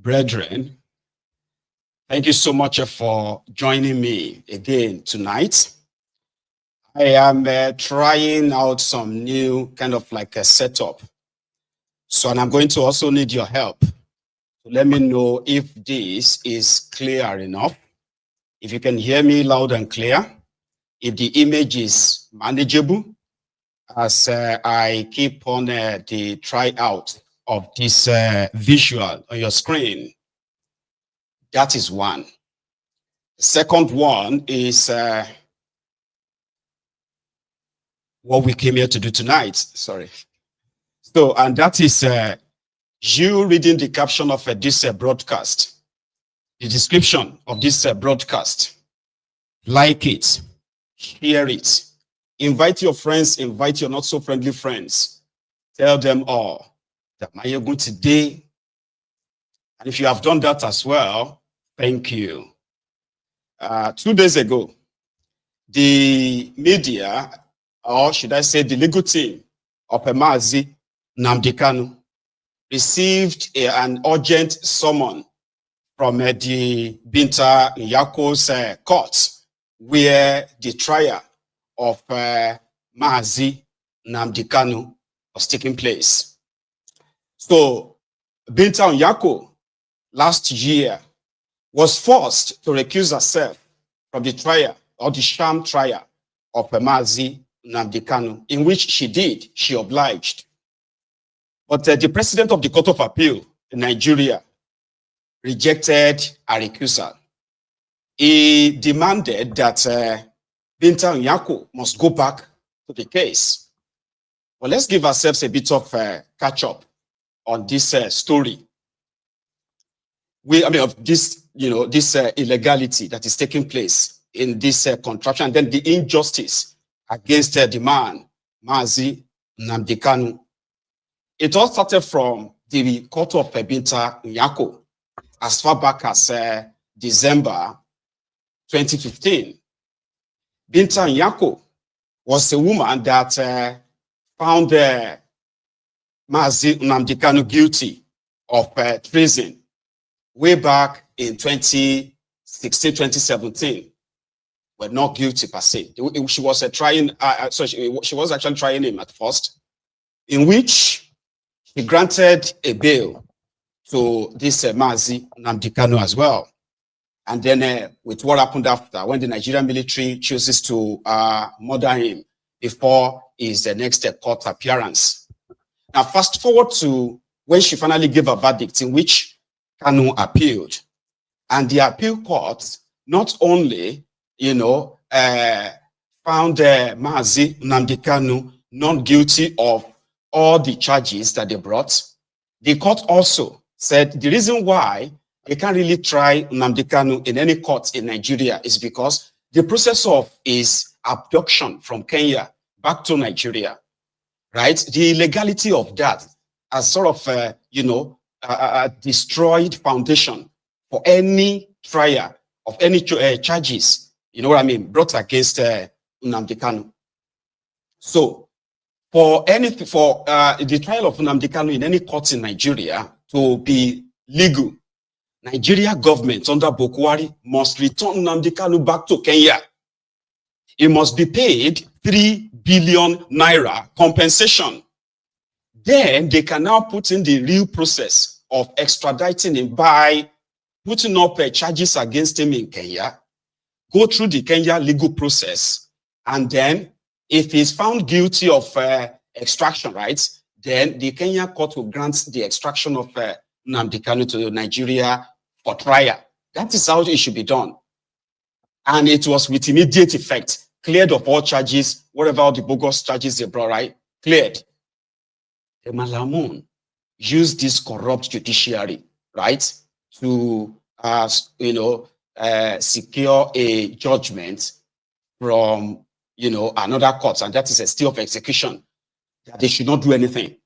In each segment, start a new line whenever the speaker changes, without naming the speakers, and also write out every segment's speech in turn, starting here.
brethren, thank you so much for joining me again tonight. I am trying out some new kind of like a setup. So, and I'm going to also need your help to let me know if this is clear enough. If you can hear me loud and clear, if the image is manageable, as I keep on the tryout of this visual on your screen. That is one. The second one is what we came here to do tonight. Sorry. So, and that is you reading the caption of this broadcast, the description of this broadcast. Like it, share it, invite your friends, invite your not so friendly friends. Tell them all that you're going today. And if you have done that as well, thank you. 2 days ago, the media, or should I say the legal team of Mazi, Nnamdi Kanu, received an urgent summon from the Binta Nyako's court, where the trial of Mazi Nnamdi Kanu was taking place. So Binta Nyako last year was forced to recuse herself from the trial or the sham trial of Mazi Nnamdi Kanu, in which she obliged. But the president of the Court of Appeal in Nigeria rejected a recusal. He demanded that Binta Nyako must go back to the case. Well, let's give ourselves a bit of catch up on this story. Of this, this illegality that is taking place in this contraption, and then the injustice against the man, Mazi Nnamdi Kanu. It all started from the court of Binta Nyako as far back as December 2015. Binta Nyako was a woman that found Mazi Nnamdi Kanu guilty of treason way back in 2016, 2017. But not guilty per se. She was she was actually trying him at first, in which he granted a bail to this Mazi Nnamdi Kanu as well. And then with what happened after, when the Nigerian military chooses to murder him before his next court appearance. Now, fast forward to when she finally gave a verdict in which Kanu appealed. And the appeal court not only, found Mazi Nnamdi Kanu not guilty of all the charges that they brought. The court also said the reason why they can't really try Nnamdi Kanu in any court in Nigeria is because the process of his abduction from Kenya back to Nigeria, right? The illegality of that has sort of, destroyed foundation for any trial of any charges, brought against Nnamdi Kanu. So for the trial of Nnamdi Kanu in any court in Nigeria to be legal, Nigeria government under Buhari must return Nnamdi Kanu back to Kenya. He must be paid 3 billion naira compensation. Then they can now put in the real process of extraditing him by putting up charges against him in Kenya, go through the Kenya legal process, and then if he's found guilty of extraction rights, then the Kenya court will grant the extraction of Nnamdi Kanu to Nigeria for trial. That is how it should be done. And it was with immediate effect, cleared of all charges, whatever all the bogus charges they brought, right? Cleared. The Malamun used this corrupt judiciary, right, to, secure a judgment from, another court, and that is a stay of execution, that they should not do anything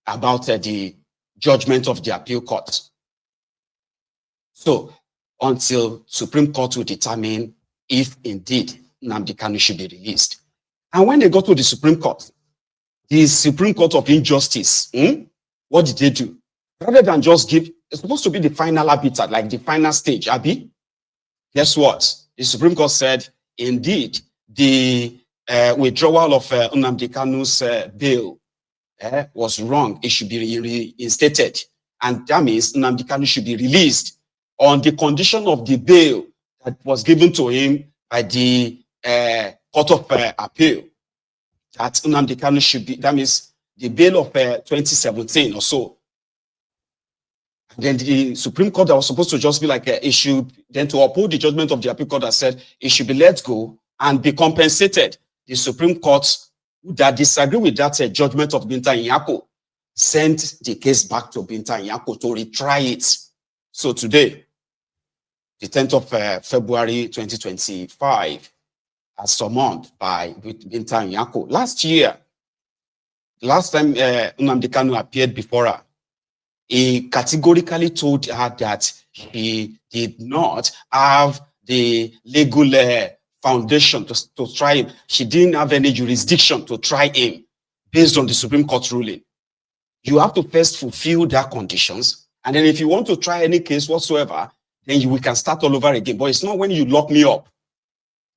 about the judgment of the appeal court. So, until Supreme Court will determine if indeed Nnamdi Kanu should be released. And when they go to the Supreme Court of Injustice, what did they do? rather than just give, it's supposed to be the final habitat, like the final stage, Abi. Guess what? The Supreme Court said, indeed, the withdrawal of Nnamdi Kanu's bail was wrong. It should be reinstated. And that means Nnamdi Kanu should be released on the condition of the bail that was given to him by the Court of Appeal. That Nnamdi Kanu should be, that means the bail of 2017 or so. And then the Supreme Court that was supposed to just be like it should, then to uphold the judgment of the Appeal Court that said it should be let go and be compensated. The Supreme Court that disagree with that judgment of Binta and Nyako sent the case back to Binta and Nyako to retry it. So today, the 10th of February 2025, as summoned by Binta and Nyako. Last time Nnamdi Kanu appeared before her, he categorically told her that he did not have the legal foundation to try him. She didn't have any jurisdiction to try him based on the Supreme Court ruling. You have to first fulfill that conditions. And then if you want to try any case whatsoever, then we can start all over again. But it's not when you lock me up,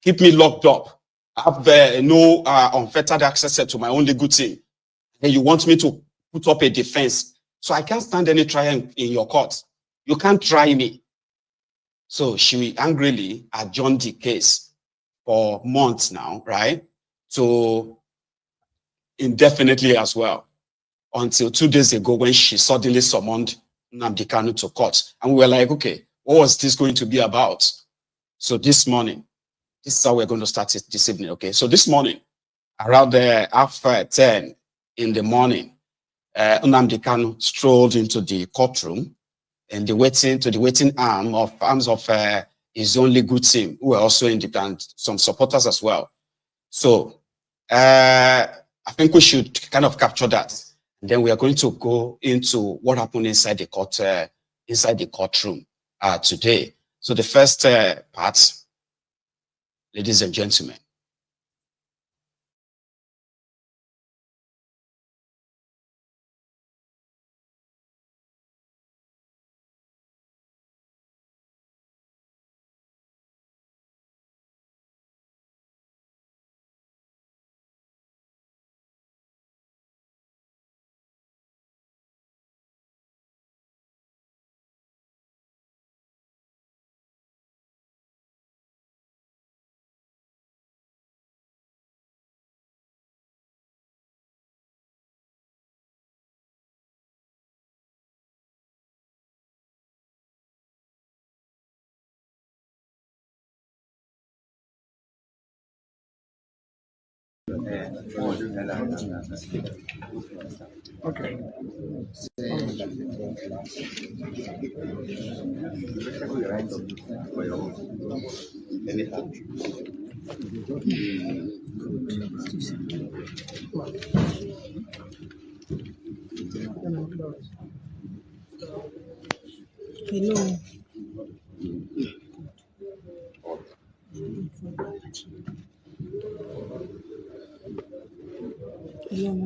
keep me locked up, have no unfettered access to my own legal team. Then you want me to put up a defense. So I can't stand any trial in your court. You can't try me. So she angrily adjourned the case for months now, right? So indefinitely as well, until 2 days ago when she suddenly summoned Nnamdi Kanu to court. And we were like, okay, what was this going to be about? So this morning, this is how we're going to start it this evening, okay? So this morning, around after 10 in the morning, Nnamdi Kanu strolled into the courtroom and the waiting arms of his own legal team, who were also in the band, some supporters as well. So I think we should kind of capture that. And then we are going to go into what happened inside the courtroom today. So the first part, ladies and gentlemen.
Okay. Hello. Hello.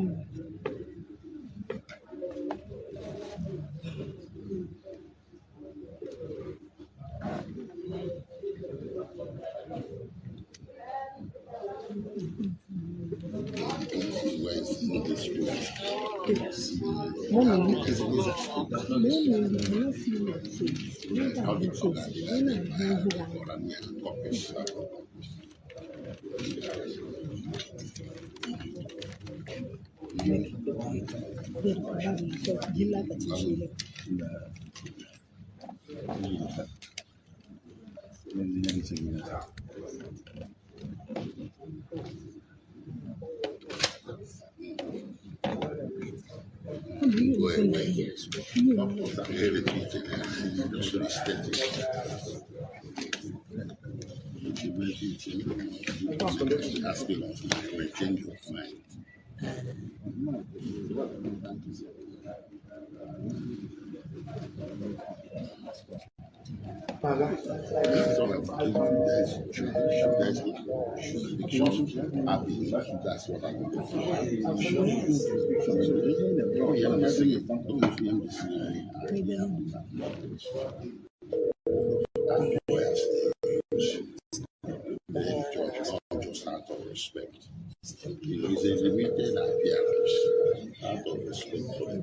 Yes. Mommy, mommy, you don't see my face. You don't have the face. You don't have
This is all about there's jurisdiction. That's what I'm going the judge not just out of respect. You know, it's a limited appearance out of respect for the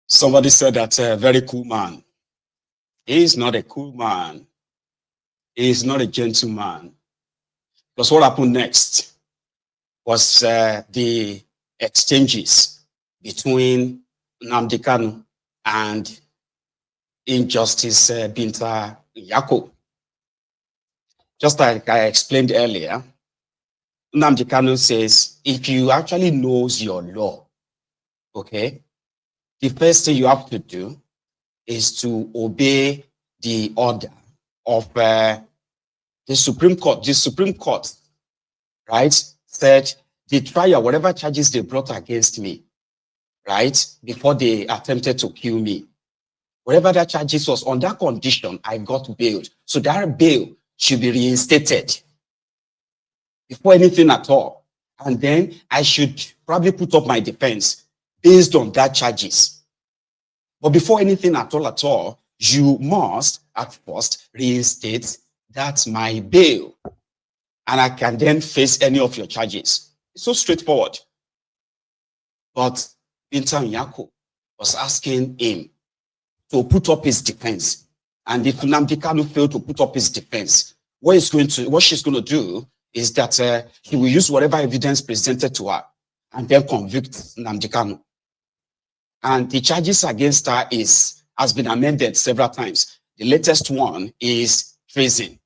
Somebody said that a very cool man. He is not a cool man. He is not a gentleman. Because what happened next was the exchanges between Nnamdi Kanu and Injustice Binta Nyako. Just like I explained earlier, Nnamdi Kanu says, if you actually knows your law, okay, the first thing you have to do is to obey the order of the Supreme Court. The Supreme Court, right, said the trial, whatever charges they brought against me, right, before they attempted to kill me, whatever that charges was, on that condition, I got bailed. So that bail should be reinstated before anything at all. And then I should probably put up my defense based on that charges. But before anything at all, you must at first reinstate that my bail. And I can then face any of your charges. It's so straightforward. But Binta Nyako was asking him to put up his defense. And if Nnamdi Kanu failed to put up his defense, what she's going to do is that he will use whatever evidence presented to her and then convict Nnamdi Kanu. And the charges against her has been amended several times. The latest one is treason.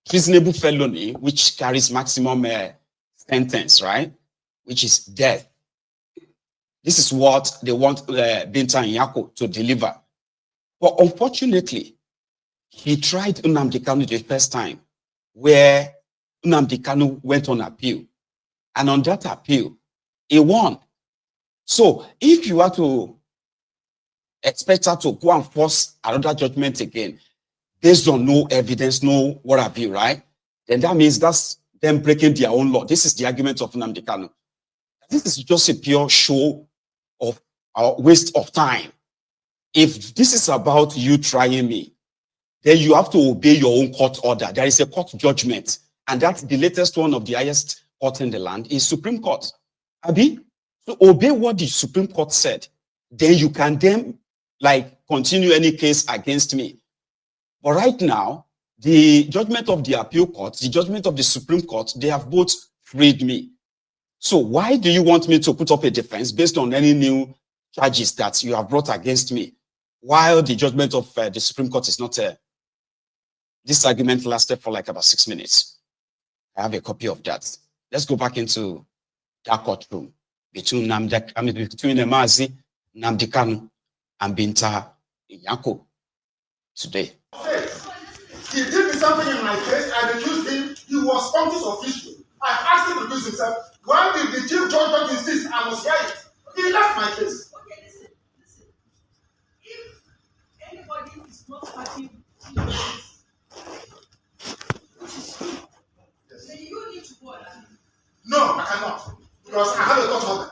Treasonable felony, which carries maximum sentence, right? Which is death. This is what they want Binta Nyako to deliver. But unfortunately, he tried Nnamdi Kanu the first time, where Nnamdi Kanu went on appeal. And on that appeal, he won. So if you are to expect her to go and force another judgment again, based on no evidence, no what have you, right? Then that means that's them breaking their own law. This is the argument of Nnamdi Kanu. This is just a pure show of waste of time. If this is about you trying me, then you have to obey your own court order. There is a court judgment, and that's the latest one of the highest court in the land is Supreme Court. Abi, so obey what the Supreme Court said. Then you can then continue any case against me. But right now, the judgment of the appeal court, the judgment of the Supreme Court, they have both freed me. So why do you want me to put up a defense based on any new charges that you have brought against me, while the judgment of the Supreme Court is not this argument lasted for about 6 minutes. I have a copy of that. Let's go back into that courtroom between Mazi, Nnamdi Kanu, and Binta Nyako today.
He did me something in my case. I recused him. He was conscious official. I asked him to recuse himself. Why did the chief judge not insist I must write? He left my case.
Okay, listen. If anybody is not happy with this, then you need to go and
No, I cannot. Because I have a court order.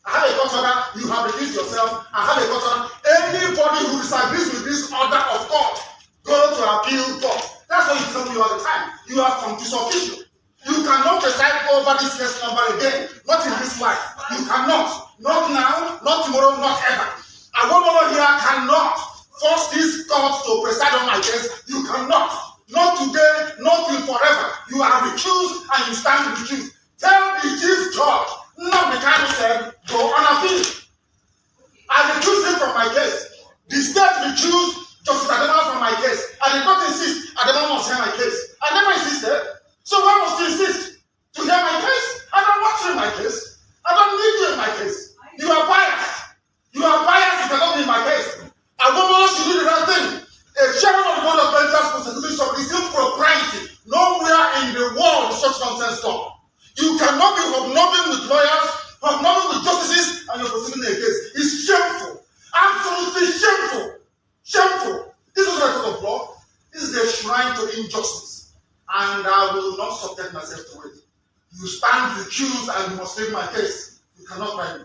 I have a court order. You have recused yourself. I have a court order. Anybody who disagrees with this order of court, go to appeal court. That's what you tell me all the time. You are conscious official. You cannot preside over this case number again. Not in this life. You cannot. Not now, not tomorrow, not ever. A woman here cannot force this court to preside on my case. You cannot. Not today, not till forever. You are recused and you stand recused. Tell the chief judge, Nnamdi Kanu said, go on appeal. I recused him from my case. The state recused Justice Adema from my case. I did not insist Adema must hear my case. I never insisted. So why must you insist to hear my case? I don't want you in my case. I don't need you in my case. You are biased. You are biased. You cannot be in my case. A woman should do the right thing. A chairman of the board of Binta's prosecution is impropriety. Nowhere in the world is such nonsense done. You cannot be hobnobbing with lawyers, hobnobbing with justices, and you're proceeding a case. It's shameful. Absolutely shameful. Shameful. This is a court of law. This is a shrine to injustice. And I will not subject myself to it. You stand recused and you must leave my case. You cannot try me.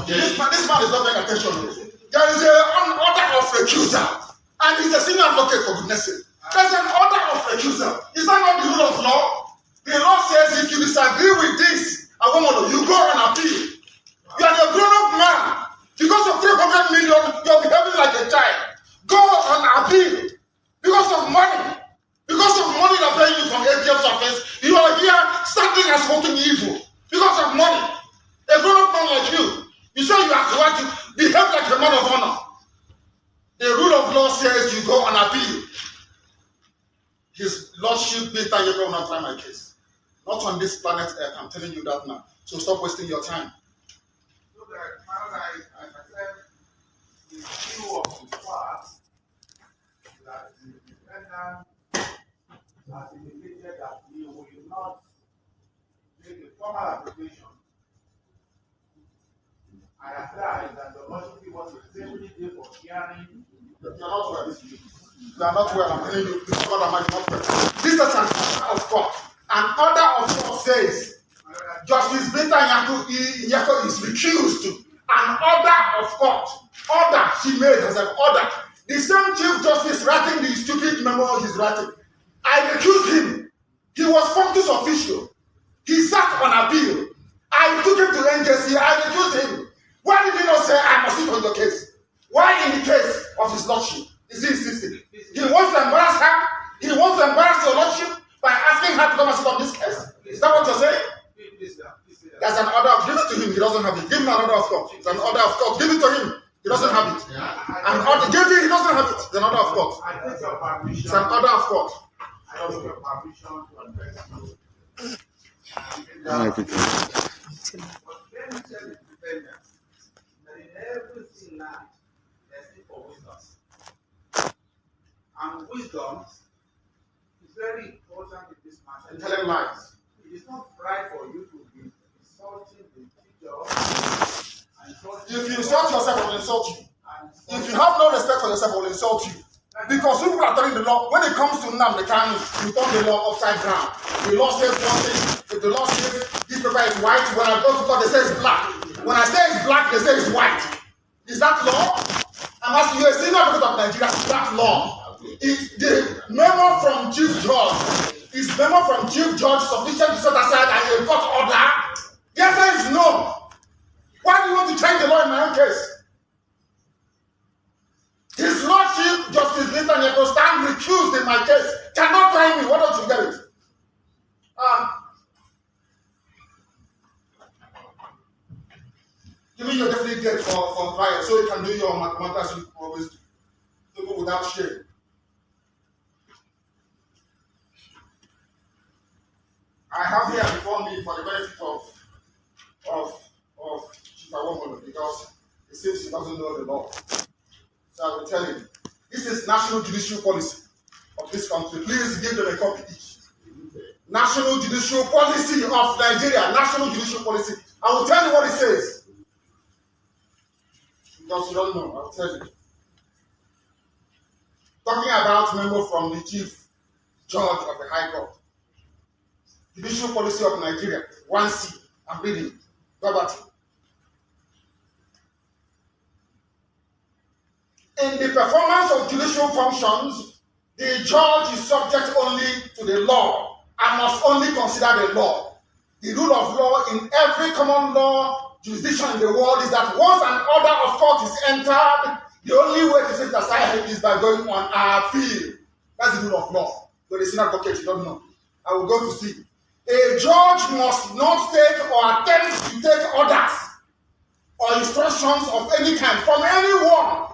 This man is not paying attention. There is an order of recusal, and he's a senior advocate for goodness sake. There's an order of recusal. Is that not the rule of law? The law says if you disagree with this, you go on appeal. You are a grown-up man. Because of 300 million, you're behaving like a child. Go on appeal. Because of money. Because of money they're paying you from ATM's office, you are here standing and smoking evil. Because of money. A grown-up man like you, you say you are right to behave like a man of honor. The rule of law says you go on appeal. His Lordship Binta Nyako will not try my case. Not on this planet Earth, I'm telling you that now. So stop wasting your time.
So that paradise, as I said, the view of the past, that the defendant has indicated that he will not make a formal application. I apply that the Lordship was a safety day for hearing.
You are not well. You are not well. I'm telling you, this God Almighty not well. This is an order of God. An order of God says, Justice Binta Nyako is recused. An order of God. Order she made as an order. The same Chief Justice writing the stupid memo he's writing. I recused him. He was functus official. He sat on appeal. I took him to NJC. I recused him. Why did he not say, I must sit on your case? Why in the case of his Lordship is he insisting? He wants to embarrass her. He wants to embarrass your Lordship by asking her to come and sit on this case. Is that what you're saying? There's an order of, give it to him. He doesn't have it. Give him an order of court. It's an order of court. Give it to him. He doesn't have it. An order, give it. He doesn't have it. It's an order of court.
I take your permission.
It's an order of court.
I take your permission to address you. But let me tell the defendant that in everything life, there's need for wisdom. And wisdom is very important in this matter.
And tell him lies.
It is not right for you to be insulting the teacher and insulting.
If you insult yourself, I will insult you. If you have no respect for yourself, I will insult you. Because people are telling the law, when it comes to Nnamdi Kanu, you turn the law upside down. The law says one thing. If the law says this paper is white, when I go to court, they say it's black. When I say it's black, they say it's white. Is that law? I'm asking you, a senior advocate of Nigeria, is that law? Is the memo from Chief Judge, is memo from Chief Judge sufficient to set aside a court order? The answer is no. Why do you want to change the law in my own case? His Lordship, Justice Binta Nyako, stand recused in my case. Cannot try me. Why don't you get it? Giving you a definite date for trial so you can do your mathematics you always do. People without shame. I have here before me for the benefit of Chief Awomolo because it seems he doesn't know the law. So I will tell him, this is national judicial policy of this country. Please give them a copy each. National judicial policy of Nigeria. National judicial policy. I will tell you what it says. Because you don't know, I will tell you. Talking about memo from the Chief Judge of the High Court. Judicial policy of Nigeria. 1C. I'm reading. Verbatim. In the performance of judicial functions, the judge is subject only to the law and must only consider the law. The rule of law in every common law jurisdiction in the world is that once an order of court is entered, the only way to set it aside is by going on appeal. That's the rule of law. But it's not advocate, you don't know. I will go to see. A judge must not take or attempt to take orders or instructions of any kind from anyone,